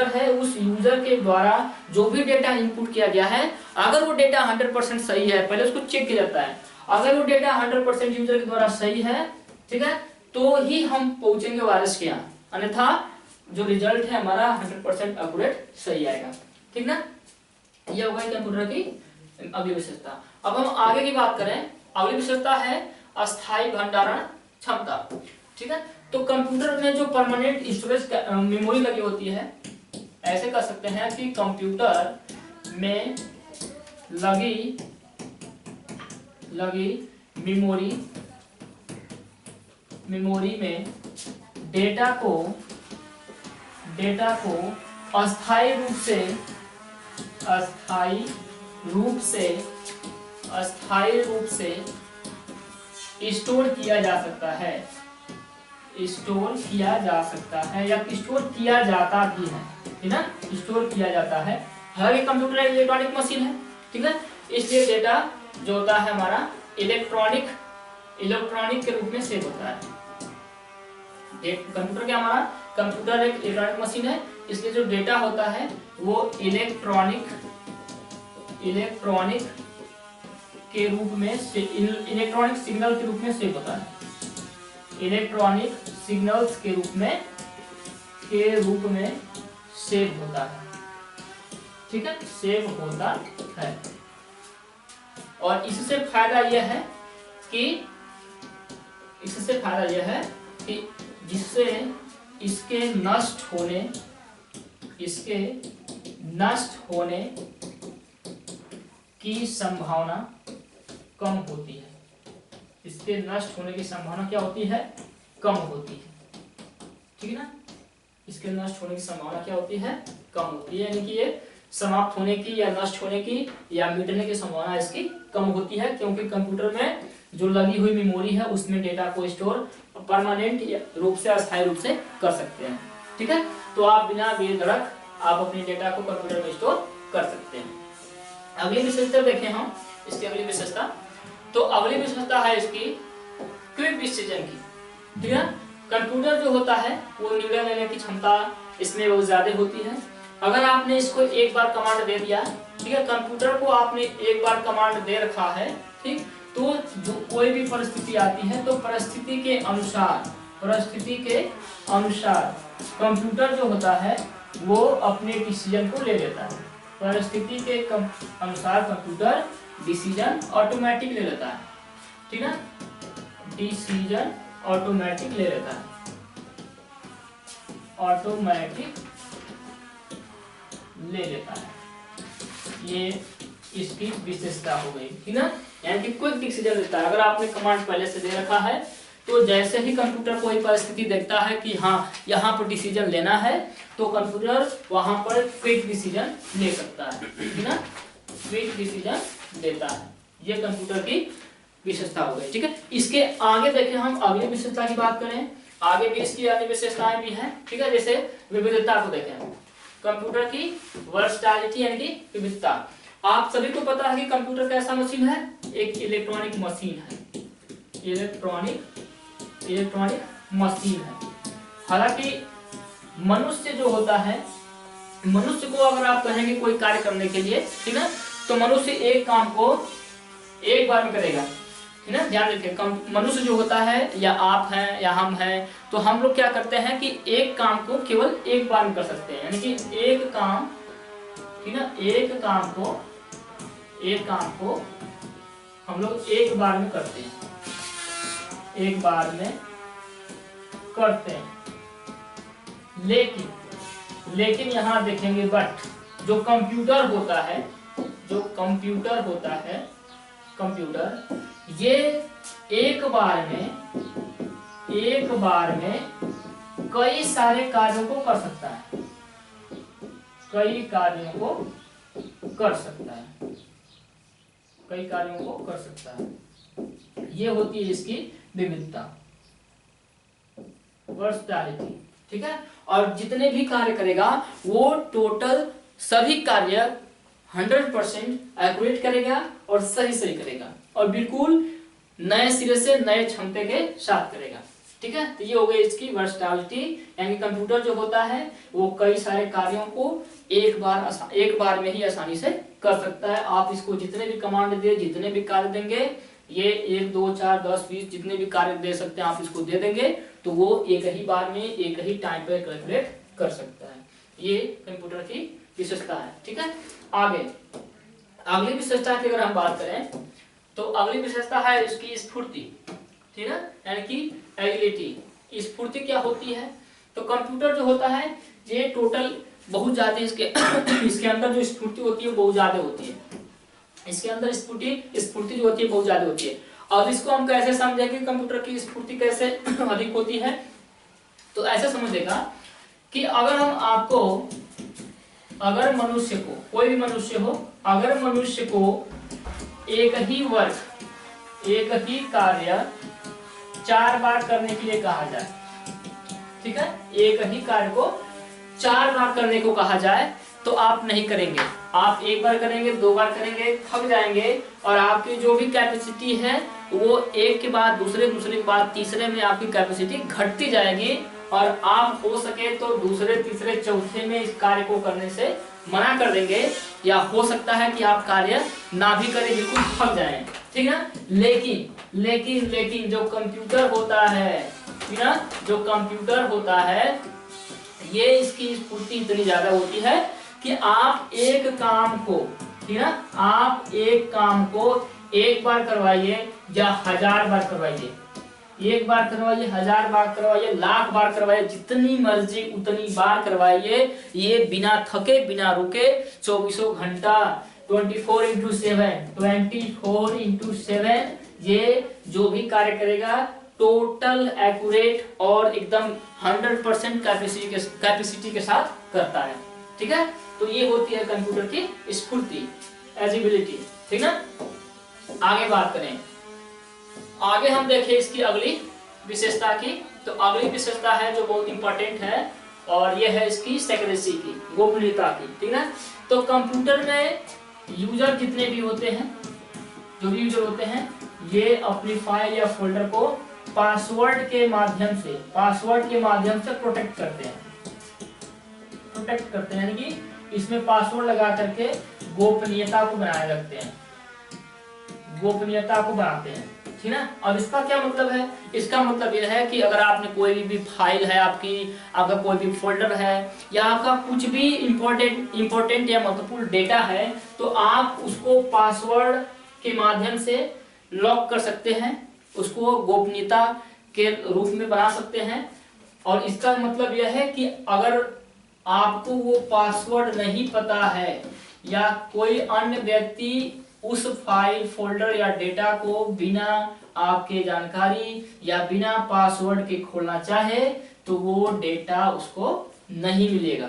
है, उस यूजर के द्वारा जो भी डेटा इनपुट किया गया है, अगर वो डेटा 100% सही है, पहले उसको चेक किया जाता है, अगर वो डेटा 100% यूजर के द्वारा सही है, ठीक है, तो ही हम पहुंचेंगे वायरस के यहाँ। अन्यथा जो रिजल्ट है हमारा 100% एक्यूरेट सही आएगा। ठीक ना, ये हो गई कंप्यूटर की अगली विशेषता। अब हम आगे की बात करें, अगली विशेषता है अस्थायी भंडारण क्षमता। ठीक है, तो कंप्यूटर में जो परमानेंट स्टोरेज मेमोरी लगी होती है, ऐसे कर सकते हैं कि कंप्यूटर में लगी मेमोरी में डेटा को अस्थायी रूप से स्टोर किया जा सकता है, या स्टोर किया जाता भी है, ठीक ना, स्टोर किया जाता है। हालांकि कंप्यूटर एक इलेक्ट्रॉनिक मशीन है, ठीक है, इसलिए डेटा जो होता है हमारा इलेक्ट्रॉनिक के रूप में सेव होता है। कंप्यूटर क्या, हमारा कंप्यूटर एक इलेक्ट्रॉनिक मशीन है, इसलिए जो डेटा होता है वो इलेक्ट्रॉनिक के रूप में इलेक्ट्रॉनिक सिग्नल के रूप में सेव होता है, इलेक्ट्रॉनिक सिग्नल्स के रूप में सेव होता है। ठीक है, सेव होता है। और इससे फायदा यह है कि जिससे इसके नष्ट होने की संभावना कम होती है। इसके नष्ट होने की संभावना क्या होती है, कम होती है। ठीक है ना, इसके नष्ट होने की संभावना क्या होती है, कम होती है, यानी कि ये समाप्त होने की या नष्ट होने की या मिटने की संभावना इसकी कम होती है, क्योंकि कंप्यूटर में जो लगी हुई मेमोरी है उसमें डेटा को स्टोर परमानेंट रूप से, अस्थायी रूप से कर सकते हैं। ठीक है, तो आप बिना बेधड़क आप अपने डेटा को कंप्यूटर में स्टोर कर सकते हैं। अगली विशेषता देखें हम, इसकी अगली विशेषता, तो अगली विशेषता है इसकी क्विक डिसीजन की। ठीक है, कंप्यूटर जो होता है वो निर्णय लेने की क्षमता इसमें बहुत ज्यादा होती है। अगर आपने इसको एक बार कमांड दे दिया, ठीक है, कंप्यूटर को आपने एक बार कमांड दे रखा है, ठीक, तो जो कोई भी परिस्थिति आती है तो परिस्थिति के अनुसार कंप्यूटर जो होता है वो अपने डिसीजन को ले लेता है। परिस्थिति के अनुसार कंप्यूटर डिसीजन ऑटोमेटिक ले लेता है। ठीक है, डिसीजन ऑटोमेटिक ले लेता है, ये इसकी विशेषता हो गई। ठीक है, यानी कि क्विक डिसीजन लेता है। अगर आपने कमांड पहले से दे रखा है तो जैसे ही कंप्यूटर कोई परिस्थिति देखता है कि हाँ यहाँ पर डिसीजन लेना है, तो कंप्यूटर वहां पर क्विक डिसीजन ले सकता है। ठीक है, क्विक डिसीजन लेता है, ये कंप्यूटर की विशेषता हो गई। ठीक है, इसके आगे देखें हम अगली विशेषता की बात करें, आगे भी इसकी अन्य विशेषताएं भी हैं। ठीक है, जैसे विविधता को देखें, कंप्यूटर की वर्सटाइलिटी यानी कि विविधता। आप सभी को पता है कि कंप्यूटर कैसा मशीन है, एक इलेक्ट्रॉनिक मशीन है, इलेक्ट्रॉनिक मशीन है। हालांकि मनुष्य जो होता है, मनुष्य को अगर आप कहेंगे कोई कार्य करने के लिए, ठीक है, तो मनुष्य एक काम को एक बार में करेगा। ठीक है, ध्यान रखिए, मनुष्य जो होता है या आप हैं या हम हैं, तो हम लोग क्या करते हैं कि एक काम को केवल एक बार में कर सकते हैं, यानी कि एक काम, ठीक है, एक काम को हम लोग एक बार में करते हैं, लेकिन यहाँ देखेंगे बट जो कंप्यूटर होता है, कंप्यूटर ये एक बार में कई सारे कार्यों को कर सकता है, कई कार्यों को कर सकता है। ये होती है इसकी विविधता, वर्सटाइलिटी। ठीक है, और जितने भी कार्य करेगा वो टोटल सभी कार्य 100% एक्यूरेट करेगा और सही करेगा और बिल्कुल नए सिरे से नए क्षमता के साथ करेगा। ठीक है, तो ये हो गई इसकी वर्सटाइलिटी, यानी कंप्यूटर जो होता है वो कई सारे कार्यों को एक बार में ही आसानी से कर सकता है। आप इसको जितने भी कमांड दे, जितने भी कार्य देंगे, ये 1 2 4 10 20 जितने भी कार्य दे सकते हैं आप इसको दे देंगे तो वो एक ही बार में एक ही टाइम पे कैलकुलेट कर सकता है। ये कंप्यूटर की विशेषता है। ठीक है, आगे अगली विशेषता की अगर हम बात करें तो अगली विशेषता है इसकी स्फूर्ति। ठीक है, यानी कि एजिलिटी। स्फूर्ति क्या होती है? तो कंप्यूटर जो होता है ये टोटल बहुत ज्यादा इसके अंदर जो स्फूर्ति होती है बहुत ज्यादा होती है। इसके अंदर स्फूर्ति जो होती है बहुत ज्यादा होती है। अब इसको हम कैसे समझेंगे कंप्यूटर की स्फूर्ति कैसे अधिक होती है? तो ऐसे समझेगा कि अगर मनुष्य को, कोई भी मनुष्य हो, अगर मनुष्य को एक ही वर्क, एक ही कार्य 4 बार करने के लिए कहा जाए, ठीक है, एक ही कार्य को 4 बार करने को कहा जाए तो आप नहीं करेंगे। आप 1 बार करेंगे, 2 बार करेंगे, थक जाएंगे और आपकी जो भी कैपेसिटी है वो एक के बाद दूसरे, दूसरे के बाद तीसरे में आपकी कैपेसिटी घटती जाएगी और आप हो सके तो दूसरे, तीसरे, चौथे में इस कार्य को करने से मना कर देंगे या हो सकता है कि आप कार्य ना भी करें, बिल्कुल थक जाएं। ठीक है, लेकिन जो कंप्यूटर होता है, ठीक है, जो कंप्यूटर होता है ये इसकी स्फूर्ति इतनी ज्यादा होती है कि आप एक काम को, ठीक है, आप एक काम को 1 बार करवाइए या 1000 बार करवाइए, 1 बार करवाइए, 1000 बार करवाइए, लाख बार करवाइए, जितनी मर्जी उतनी बार करवाइए, ये बिना थके, बिना रुके 24 घंटा 24x7 ये जो भी कार्य करेगा टोटल एक्यूरेट और एकदम 100% कैपेसिटी के साथ करता है। ठीक है, तो ये होती है कंप्यूटर की स्फूर्ति, एजिबिलिटी। ठीक है, आगे बात करें, आगे हम देखें इसकी अगली विशेषता की। तो अगली विशेषता है जो बहुत इंपॉर्टेंट है और ये है इसकी सेक्रेसी की, गोपनीयता की। ठीक है, तो कंप्यूटर में यूजर जितने भी होते हैं, जो भी यूजर होते हैं, ये अपनी फाइल या फोल्डर को पासवर्ड के माध्यम से प्रोटेक्ट करते हैं, यानी कि इसमें पासवर्ड लगा करके गोपनीयता को बनाए रखते हैं, गोपनीयता को बनाते हैं। ठीक है, अब इसका क्या मतलब है? इसका मतलब यह है कि अगर आपने कोई भी फाइल है, आपका कोई भी फोल्डर है या आपका कुछ भी इंपॉर्टेंट या महत्वपूर्ण डेटा है तो आप उसको पासवर्ड के माध्यम से लॉक कर सकते हैं, उसको गोपनीयता के रूप में बना सकते हैं। और इसका मतलब यह है कि अगर आपको वो पासवर्ड नहीं पता है या कोई अन्य व्यक्ति उस फाइल, फोल्डर या डेटा को बिना आपके जानकारी या बिना पासवर्ड के खोलना चाहे तो वो डेटा उसको नहीं मिलेगा।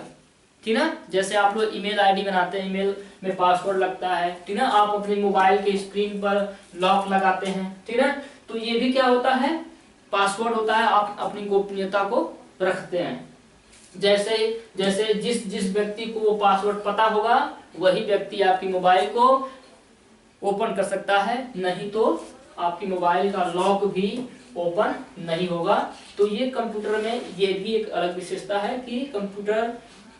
ठीक ना, जैसे आप लोग ईमेल आईडी बनाते हैं, ईमेल में पासवर्ड लगता है, ठीक ना, आप अपने मोबाइल के स्क्रीन पर लॉक लगाते हैं, ठीक ना, तो ये भी क्या होता है? पासवर्ड होता है, आप अपनी गोपनीयता को रखते हैं। जैसे जिस व्यक्ति को वो पासवर्ड पता होगा वही व्यक्ति आपकी मोबाइल को ओपन कर सकता है, नहीं तो आपकी मोबाइल का लॉक भी ओपन नहीं होगा। तो ये कंप्यूटर में ये भी एक अलग विशेषता है कि कंप्यूटर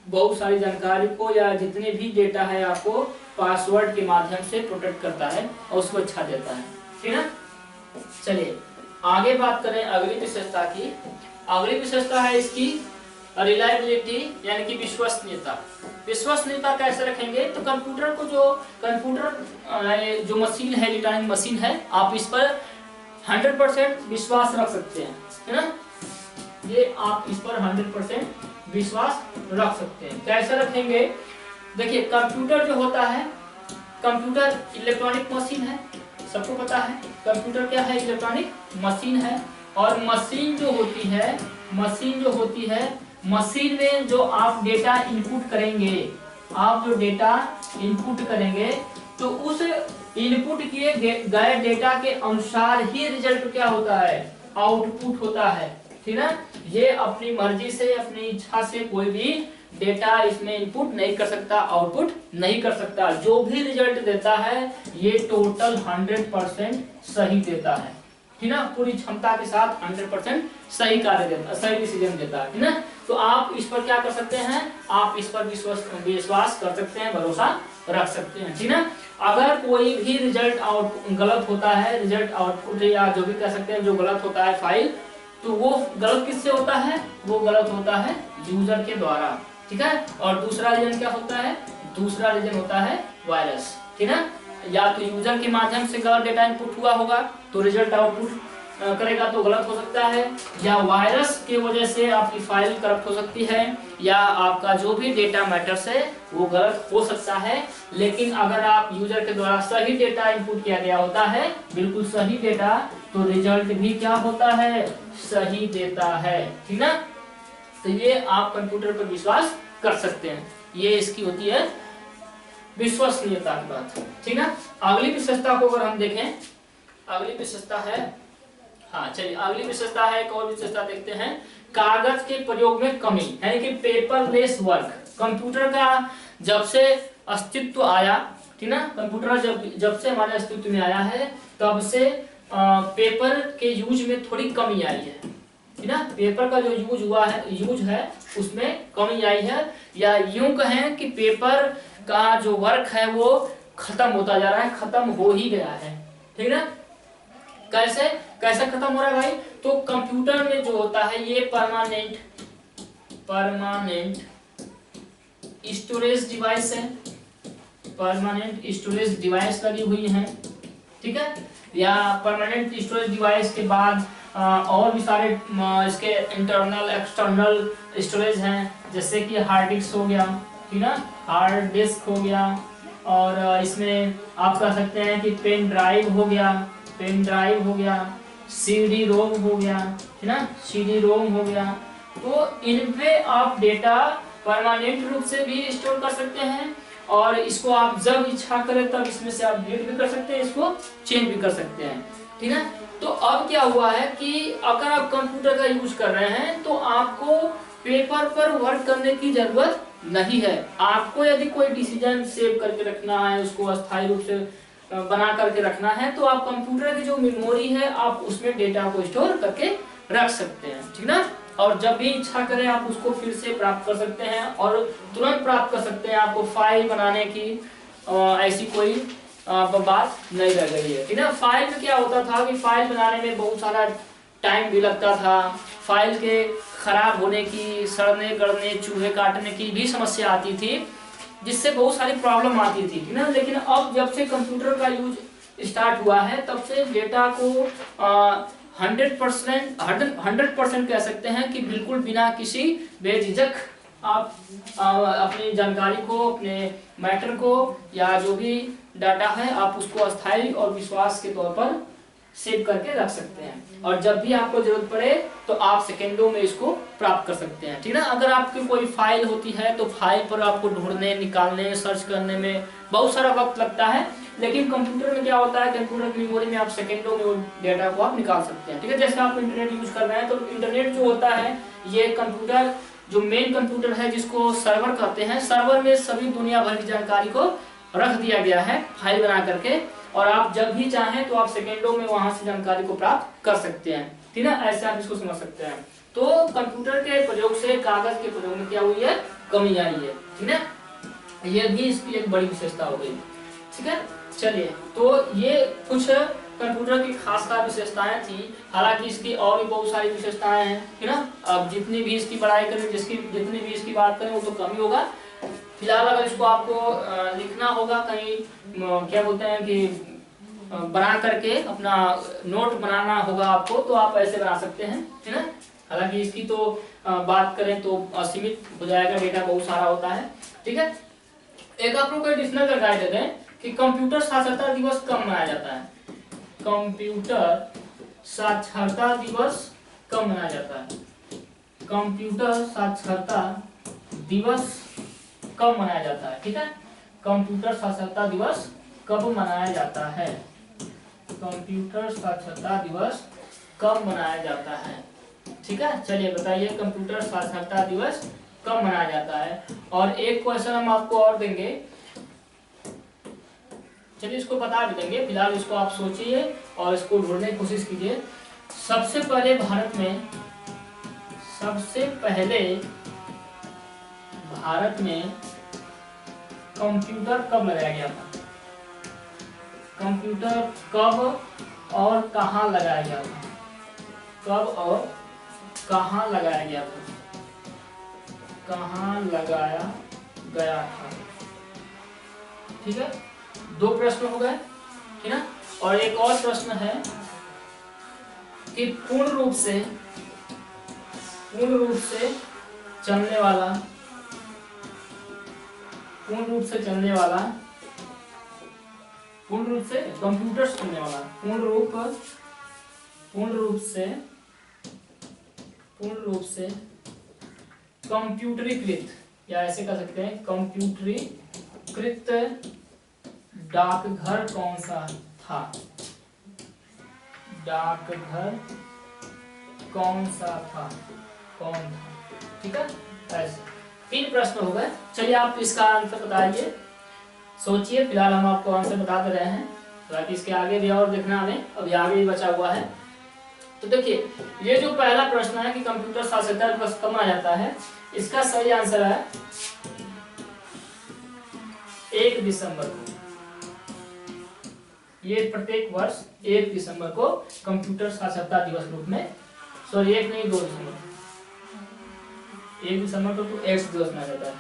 बहुत सारी जानकारी को या जितने भी डेटा है आपको पासवर्ड के माध्यम से प्रोटेक्ट करता है और उसको अच्छा देता है। ठीक है, चलिए आगे बात करें अगली विशेषता की। अगली विशेषता है इसकी रिलायबिलिटी, यानी कि विश्वसनीयता। विश्वसनीयता कैसे रखेंगे? तो कंप्यूटर जो मशीन है, इलेक्ट्रॉनिक मशीन है, आप इस पर 100% विश्वास रख सकते हैं, है ना, ये आप इस पर 100% विश्वास रख सकते हैं। कैसे रखेंगे? देखिए, कंप्यूटर जो होता है, कंप्यूटर इलेक्ट्रॉनिक मशीन है, सबको पता है कंप्यूटर क्या है, इलेक्ट्रॉनिक मशीन है। और मशीन जो होती है मशीन में जो आप डेटा इनपुट करेंगे, तो उस इनपुट किए गए डेटा के अनुसार ही रिजल्ट क्या होता है, आउटपुट होता है। ठीक है, ये अपनी मर्जी से, अपनी इच्छा से कोई भी डेटा इसमें इनपुट नहीं कर सकता, आउटपुट नहीं कर सकता। जो भी रिजल्ट देता है ये टोटल 100% सही देता है, ठीक ना, पूरी क्षमता के साथ 100% सही कार्य देता, सही डिसीजन देता है, ठीक ना। तो आप इस पर क्या कर सकते हैं, आप इस पर विश्वास कर सकते हैं, भरोसा रख सकते हैं, ठीक ना। अगर कोई भी रिजल्ट आउट गलत होता है, रिजल्ट आउटपुट या जो भी कह सकते हैं जो गलत होता है फाइल, तो वो गलत किससे होता है? वो गलत होता है यूजर के द्वारा, ठीक है। और दूसरा रीजन क्या होता है? दूसरा रीजन होता है वायरस, ठीक है। या तो यूजर के माध्यम से गलत डेटा इनपुट हुआ होगा तो रिजल्ट आउटपुट करेगा तो गलत हो सकता है, या वायरस की वजह से आपकी फाइल करप्ट हो सकती है, या आपका जो भी डेटा मैटर्स है वो गलत हो सकता है। लेकिन अगर आप यूजर के द्वारा सही डेटा इनपुट किया गया होता है, बिल्कुल सही डेटा, तो रिजल्ट भी क्या होता है? सही देता है, ठीक ना। तो ये आप कंप्यूटर पर विश्वास कर सकते हैं, ये इसकी होती है विश्वसनीयता की बात, ठीक ना। अगली विशेषता को अगर हम देखें, अगली विशेषता है, हाँ चलिए अगली विशेषता है, एक और विशेषता देखते हैं, कागज के प्रयोग में कमी, यानी कि पेपरलेस वर्क। कंप्यूटर का जब से अस्तित्व आया, ठीक ना, कंप्यूटर जब से हमारे अस्तित्व में आया है तब से पेपर के यूज में थोड़ी कमी आई है, ठीक ना। पेपर का जो यूज है उसमें कमी आई है, या यूं कहें कि पेपर का जो वर्क है वो खत्म होता जा रहा है, खत्म हो ही गया है, ठीक ना। कैसे कैसे खत्म हो रहा है भाई? तो कंप्यूटर में जो होता है ये परमानेंट स्टोरेज डिवाइस है, परमानेंट स्टोरेज डिवाइस लगी हुई है, ठीक है। या परमानेंट स्टोरेज डिवाइस के बाद और भी सारे इसके इंटरनल एक्सटर्नल स्टोरेज हैं, जैसे कि हार्ड डिस्क हो गया, ठीक ना, हार्ड डिस्क हो गया, और इसमें आप कह सकते हैं कि पेन ड्राइव हो गया, सीडी रोम हो गया, है ना, सीडी रोम हो गया। तो इनपे आप डेटा परमानेंट रूप से भी स्टोर कर सकते हैं, और इसको आप जब इच्छा करें तब इसमें से आप डिलीट भी कर सकते हैं, इसको चेंज भी कर सकते हैं, ठीक है। तो अब क्या हुआ है कि अगर आप कंप्यूटर का यूज कर रहे हैं तो आपको पेपर पर वर्क करने की जरूरत नहीं है। आपको यदि कोई डिसीजन सेव करके रखना है, उसको अस्थायी रूप से बना करके रखना है, तो आप कंप्यूटर की जो मेमोरी है आप उसमें डेटा को स्टोर करके रख सकते हैं, ठीक ना। और जब भी इच्छा करें आप उसको फिर से प्राप्त कर सकते हैं, और तुरंत प्राप्त कर सकते हैं। आपको फाइल बनाने की ऐसी कोई बात नहीं रह गई है, ठीक ना। फाइल में क्या होता था कि फाइल बनाने में बहुत सारा टाइम भी लगता था, फाइल के खराब होने की, सड़ने गड़ने, चूहे काटने की भी समस्या आती थी, जिससे बहुत सारी प्रॉब्लम आती थी, ठीक ना। लेकिन अब जब से कंप्यूटर का यूज स्टार्ट हुआ है तब से डेटा को 100% कह सकते हैं कि बिल्कुल बिना किसी बेझिझक आप अपनी जानकारी को, अपने मैटर को, या जो भी डाटा है आप उसको अस्थायी और विश्वास के तौर पर सेव करके रख सकते हैं, और जब भी आपको जरूरत पड़े तो आप सेकेंडों में इसको प्राप्त कर सकते हैं, ठीक ना। अगर आपकी कोई फाइल होती है तो फाइल पर आपको ढूंढने, निकालने, सर्च करने में बहुत सारा वक्त लगता है, लेकिन कंप्यूटर में क्या होता है, कंप्यूटर की मेमोरी में आप सेकेंडों में वो डेटा को आप निकाल सकते हैं, ठीक है। जैसे आप इंटरनेट यूज कर रहे हैं तो इंटरनेट जो होता है, ये कंप्यूटर जो मेन कंप्यूटर है जिसको सर्वर कहते हैं, सर्वर में सभी दुनिया भर की जानकारी को रख दिया गया है फाइल बना करके, और आप जब भी चाहें तो आप सेकेंडों में वहां से जानकारी को प्राप्त कर सकते हैं, ठीक है। ऐसे आप इसको समझ सकते हैं। तो कंप्यूटर के प्रयोग से कागज के प्रयोग में क्या हुई है? कमी आई है, ठीक है। ये भी इसकी एक बड़ी विशेषता हो गई, ठीक है। चलिए, तो ये कुछ कंप्यूटर की खास विशेषताएं थी, हालांकि इसकी और भी बहुत सारी विशेषताएं हैं, ठीक ना। अब जितनी भी इसकी बड़ाई करें, जितनी भी इसकी बात करें वो तो कम ही होगा। फिलहाल अगर इसको आपको लिखना होगा कहीं, क्या बोलते हैं कि बना करके अपना नोट बनाना होगा आपको, तो आप ऐसे बना सकते हैं, ठीक है। हालांकि इसकी तो बात करें तो असीमित हो जाएगा, डेटा बहुत सारा होता है, ठीक है। एक आप लोग को एडिशनल जानकारी देते हैं कि कंप्यूटर साक्षरता दिवस कब मनाया जाता है। कंप्यूटर साक्षरता दिवस कब मनाया जाता है? कंप्यूटर साक्षरता दिवस कब मनाया जाता है, ठीक है। कंप्यूटर साक्षरता दिवस कब मनाया जाता है? कंप्यूटर साक्षरता दिवस कब मनाया जाता है, ठीक है। चलिए बताइए, कंप्यूटर साक्षरता दिवस कब मनाया जाता है। और एक क्वेश्चन हम आपको और देंगे, चलिए इसको बता भी देंगे, फिलहाल इसको आप सोचिए और इसको ढूंढने की कोशिश कीजिए। सबसे पहले भारत में कंप्यूटर कब लगाया गया था? कंप्यूटर कब और कहाँ लगाया गया था? कब और कहाँ लगाया गया था? कहाँ लगाया गया था? ठीक है, दो प्रश्न हो गए, ठीक है। और एक और प्रश्न है कि पूर्ण रूप से चलने वाला कंप्यूटर से चलने वाला पूर्ण रूप से कंप्यूटरीकृत, या ऐसे कह सकते हैं कंप्यूटरीकृत डाकघर कौन सा था? डाकघर कौन सा था? कौन था? ठीक है, ऐसे 3 प्रश्न हो गए। चलिए आप इसका आंसर बताइए, सोचिए। फिलहाल हम आपको आंसर बता दे रहे हैं, बाकी इसके आगे भी और देखना हमें, अभी आगे भी बचा हुआ है। तो देखिए, ये जो पहला प्रश्न है कि कंप्यूटर साक्षरता दिवस कब मनाया जाता है, इसका सही आंसर है 1 दिसंबर को। ये प्रत्येक वर्ष 1 दिसंबर को कंप्यूटर साक्षरता दिवस रूप में, सॉरी 1 नहीं 2 दिसंबर, 1 दिसंबर को तो एड्स दिवस मनाया जाता है।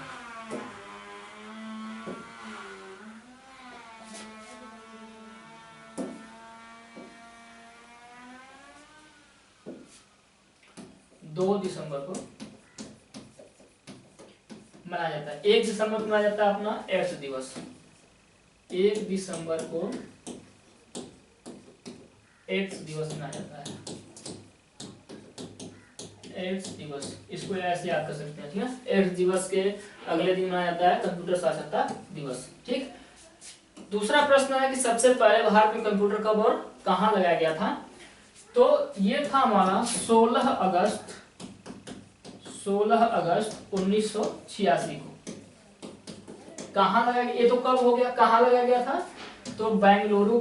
दो दिसंबर को मनाया जाता है। 1 दिसंबर को मनाया जाता है अपना एड्स दिवस। 1 दिसंबर को एड्स दिवस मनाया जाता है। एड्स दिवस, इसको ऐसे याद कर सकते हैं, ठीक है। एड्स दिवस के अगले दिन मनाया जाता है कंप्यूटर साक्षरता दिवस। ठीक, दूसरा प्रश्न है कि सबसे पहले भारत में कंप्यूटर कब और कहाँ लगाया गया था? तो ये था हमारा 16 अगस्त 1986 को। कहाँ लगाया गया? ये तो कब हो गया, कहाँ लगाया गया था? तो बेंगलुरु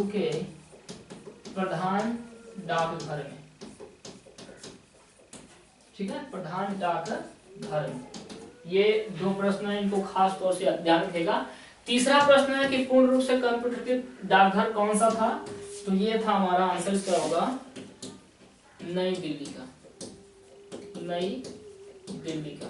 के प्रधान डाकघर में, ठीक है, प्रधान डाकघर में। ये 2 प्रश्न है, इनको खास तौर से ध्यान रखिएगा। तीसरा प्रश्न है कि पूर्ण रूप से कंप्यूटर के डाकघर कौन सा था? तो ये था हमारा आंसर, इसका होगा नई दिल्ली का। नई दिल्ली का,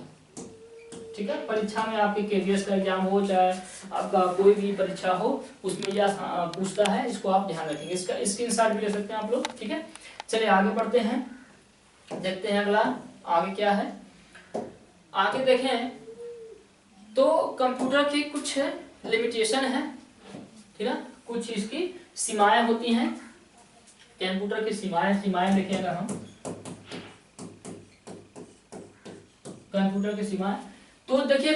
ठीक है। परीक्षा में आपके केवीएस का एग्जाम हो, चाहे आपका कोई भी परीक्षा हो, उसमें यह पूछता है, इसको आप ध्यान रखेंगे। इसका स्क्रीनशॉट भी ले सकते हैं आप लोग, ठीक है। चलिए आगे बढ़ते हैं, देखते हैं अगला आगे क्या है। आगे देखें तो कंप्यूटर की कुछ लिमिटेशन है, ठीक है, कुछ इसकी सीमाएं होती हैं। कंप्यूटर की सीमाएं देखिएगा हम, कंप्यूटर की सीमाएं। तो देखिए,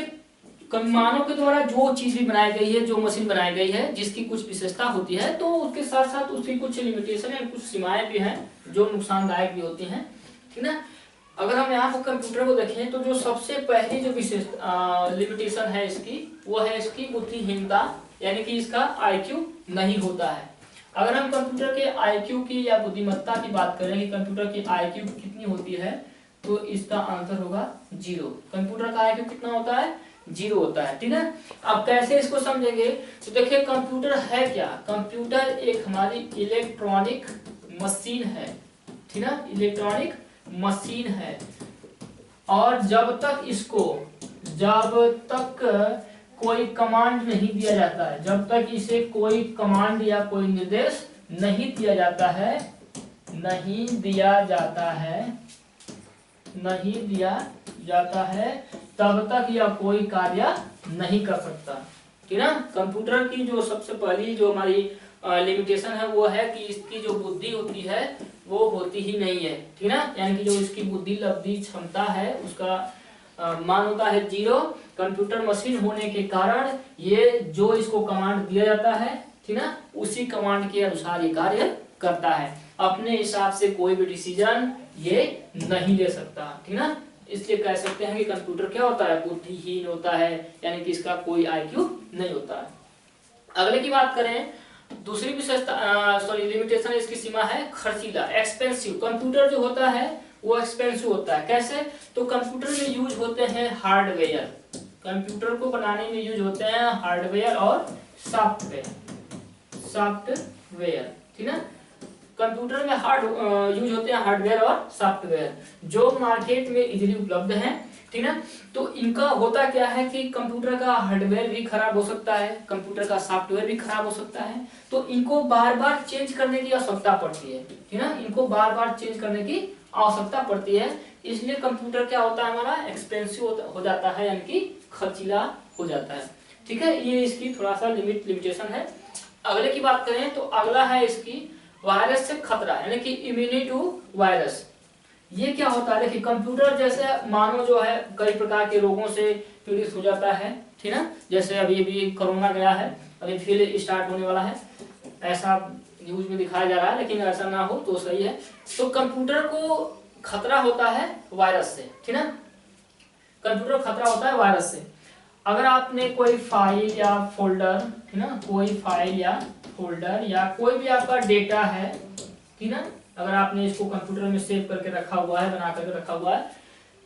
मानव के द्वारा जो चीज भी बनाई गई है, जो मशीन बनाई गई है, जिसकी कुछ विशेषता होती है, तो उसके साथ साथ उसकी कुछ लिमिटेशन है, कुछ सीमाएं भी हैं जो नुकसानदायक भी होती हैं, ठीक ना। अगर हम यहाँ पर कंप्यूटर को देखें तो जो सबसे पहली जो विशेष लिमिटेशन है इसकी, वो है इसकी बुद्धिहीनता, यानी कि इसका IQ नहीं होता है। अगर हम कंप्यूटर के IQ की या बुद्धिमत्ता की बात करें कि कंप्यूटर की IQ कितनी होती है, तो इसका आंसर होगा 0। कंप्यूटर का IQ कितना होता है? 0 होता है, ठीक है। अब कैसे इसको समझेंगे? तो देखिए, कंप्यूटर है क्या? कंप्यूटर एक हमारी इलेक्ट्रॉनिक मशीन है, ठीक है, इलेक्ट्रॉनिक मशीन है। और जब तक कोई कमांड नहीं दिया जाता है, जब तक इसे कोई कमांड या कोई निर्देश नहीं दिया जाता है, तब तक यह कोई कार्य नहीं कर सकता, ठीक है ना। कंप्यूटर की जो सबसे पहली जो हमारी लिमिटेशन है, वो है कि इसकी जो बुद्धि होती है वो होती ही नहीं है, ठीक है ना। यानी कि जो इसकी बुद्धि लब्धि क्षमता है, उसका मान होता है 0। कंप्यूटर मशीन होने के कारण ये जो इसको कमांड दिया जाता है, ठीक ना, उसी कमांड के अनुसार ये कार्य करता है। अपने हिसाब से कोई भी डिसीजन ये नहीं ले सकता, ठीक ना। इसलिए कह सकते हैं कि कंप्यूटर क्या होता है? बुद्धिहीन होता है, यानी कि इसका कोई IQ नहीं होता है। अगले की बात करें, दूसरी विशेषता लिमिटेशन इसकी सीमा है खर्चीला, एक्सपेंसिव। कंप्यूटर जो होता है वो एक्सपेंसिव होता है। कैसे? तो कंप्यूटर में यूज होते हैं हार्डवेयर, कंप्यूटर को बनाने में यूज होते हैं हार्डवेयर और सॉफ्टवेयर, सॉफ्टवेयर, ठीक है। कंप्यूटर में यूज होते हैं हार्डवेयर और सॉफ्टवेयर जो मार्केट में इजीली उपलब्ध हैं, ठीक है। तो इनका होता क्या है कि कंप्यूटर का हार्डवेयर भी खराब हो सकता है, कंप्यूटर का सॉफ्टवेयर भी खराब हो सकता है, तो इनको बार बार चेंज करने की आवश्यकता पड़ती है, ठीक है। इनको बार बार चेंज करने की आवश्यकता पड़ती है, इसलिए कंप्यूटर क्या होता है हमारा एक्सपेंसिव हो जाता है, यानी कि खर्चीला हो जाता है, ठीक है। ये इसकी थोड़ा सा लिमिटेशन है। अगले की बात करें तो अगला है इसकी वायरस से खतरा, यानी कि इम्यूनिटी टू वायरस। ये क्या होता है, देखिए कंप्यूटर जैसे मानव जो है कई प्रकार के रोगों से पीड़ित हो जाता है, ठीक है। जैसे अभी कोरोना गया है, अभी फिर स्टार्ट होने वाला है, ऐसा न्यूज में दिखाया जा रहा है, लेकिन ऐसा ना हो तो सही है। तो कंप्यूटर को खतरा होता है वायरस से, ठीक है। कंप्यूटर को खतरा होता है वायरस से। अगर आपने कोई फाइल या फोल्डर, ठीक है, कोई फाइल या फोल्डर या कोई भी आपका डेटा है, ठीक है, अगर आपने इसको कंप्यूटर में सेव करके रखा हुआ है, बना करके रखा हुआ है,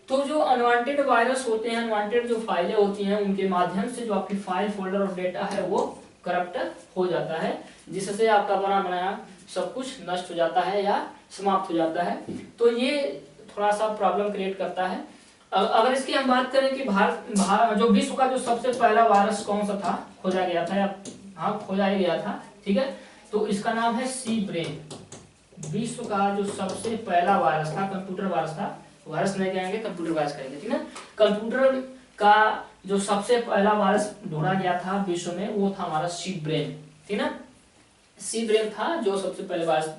तो जो अनवांटेड वायरस होते हैं, अनवांटेड जो फाइलें होती हैं, उनके माध्यम से जो आपकी फाइल फोल्डर और डेटा है वो करप्ट हो जाता है, जिससे आपका बना बनाया सब कुछ नष्ट हो जाता है या समाप्त हो जाता है। तो ये थोड़ा सा प्रॉब्लम क्रिएट करता है। अगर इसकी हम बात करें कि जो विश्व का जो सबसे पहला वायरस कौन सा था, खोजा गया था, या हाँ खोजा ही गया था, ठीक है, तो इसका नाम है सी ब्रेन। विश्व का जो सबसे पहला वायरस था, कंप्यूटर वायरस था, वायरस नहीं कहेंगे, कंप्यूटर वायरस कहेंगे, ठीक है। कंप्यूटर का जो सबसे पहला वायरस ढूंढा गया था विश्व में, वो था हमारा सी ब्रेन, ठीक है। सी ब्रेन था जो सबसे पहले वायरस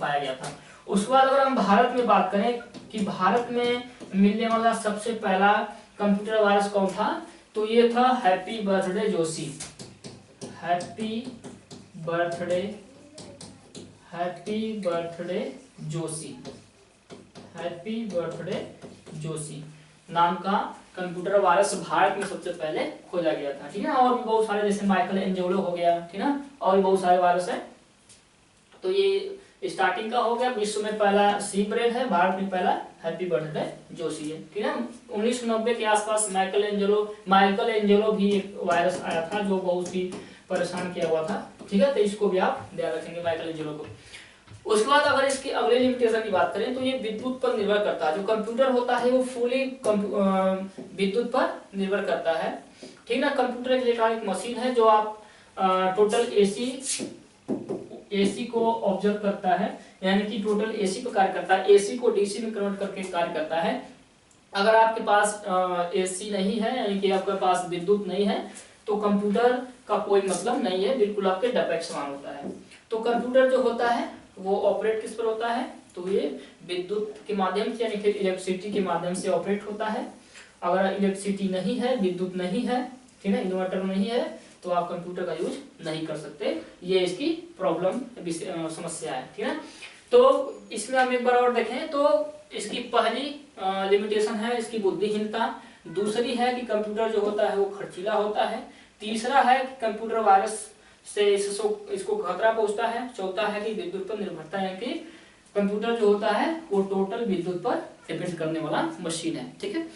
पाया गया था। उसके बाद अगर हम भारत में बात करें कि भारत में मिलने वाला सबसे पहला कंप्यूटर वायरस कौन था, तो ये था happy birthday Joshi. Happy birthday Joshi, happy birthday Joshi नाम का कंप्यूटर वायरस भारत में सबसे पहले खोजा गया था, ठीक है। और भी बहुत सारे जैसे माइकल एंजेलो हो गया, ठीक है, और भी बहुत सारे वायरस है। तो ये स्टार्टिंग का हो गया, विश्व में पहला सी ब्रेन है, भारत में पहला हैप्पी बर्थडे जोशी है, ठीक है। 1990 के आसपास माइकल एंजेलो भी एक वायरस आया था जो बहुत ही परेशान किया हुआ था, ठीक है। तो इसको भी आप ध्यान रखेंगे, माइकल एंजेलो को। उसके बाद अगर इसके अगले लिमिटेशन की बात करें तो ये विद्युत पर निर्भर करता है। जो कंप्यूटर होता है वो फुली विद्युत पर निर्भर करता है, ठीक ना। कंप्यूटर एक इलेक्ट्रॉनिक मशीन है जो आप टोटल एसी को ऑब्जर्व करता है, यानी कि टोटल एसी पर कार्य करता है, एसी को डीसी में कन्वर्ट करके कार्य करता है। अगर आपके पास एसी नहीं है, यानी कि आपके पास विद्युत नहीं है, तो कंप्यूटर का कोई मतलब नहीं है, बिल्कुल आपके डब्बे समान होता है। तो कंप्यूटर जो होता है वो ऑपरेट किस पर होता है, तो ये विद्युत के माध्यम से, यानी कि इलेक्ट्रिसिटी के माध्यम से ऑपरेट होता है। अगर इलेक्ट्रिसिटी नहीं है, विद्युत नहीं है, ठीक है, इन्वर्टर नहीं है, तो आप कंप्यूटर का यूज नहीं कर सकते। ये इसकी प्रॉब्लम समस्या है, ठीक है। तो इसमें हम एक बार और देखें तो इसकी पहली लिमिटेशन है इसकी बुद्धिहीनता, दूसरी है कि कंप्यूटर जो होता है वो खर्चीला होता है, तीसरा है कि कंप्यूटर वायरस से इसको खतरा पहुंचता है, चौथा है कि विद्युत पर निर्भरता है कि कंप्यूटर जो होता है वो टोटल विद्युत पर डिपेंड करने वाला मशीन है, ठीक है।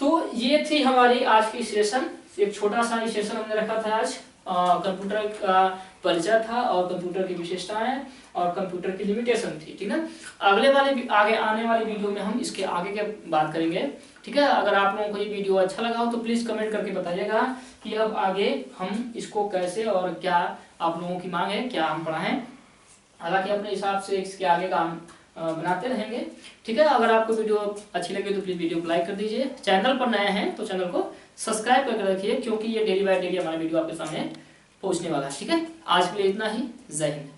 तो ये थी हमारी आज की सेशन, एक छोटा सा सेशन हमने रखा था आज। कंप्यूटर का परिचय था और कंप्यूटर की विशेषताएं और कंप्यूटर की लिमिटेशन थी, ठीक है। आगे आने वाली वीडियो में हम इसके आगे के बात करेंगे, ठीक है। अगर आप लोगों को ये वीडियो अच्छा लगा हो तो प्लीज कमेंट करके बताइएगा कि अब आगे हम इसको कैसे और क्या आप लोगों की मांग है, क्या हम पढ़ाएं। हालांकि अपने हिसाब से इसके आगे का हम बनाते रहेंगे, ठीक है। अगर आपको वीडियो अच्छी लगे तो प्लीज वीडियो को लाइक कर दीजिए, चैनल पर नए हैं तो चैनल को सब्सक्राइब करके रखिए, क्योंकि ये डेली बाय डेली हमारा वीडियो आपके सामने पहुंचने वाला है, ठीक है। आज के लिए इतना ही, जय हिंद।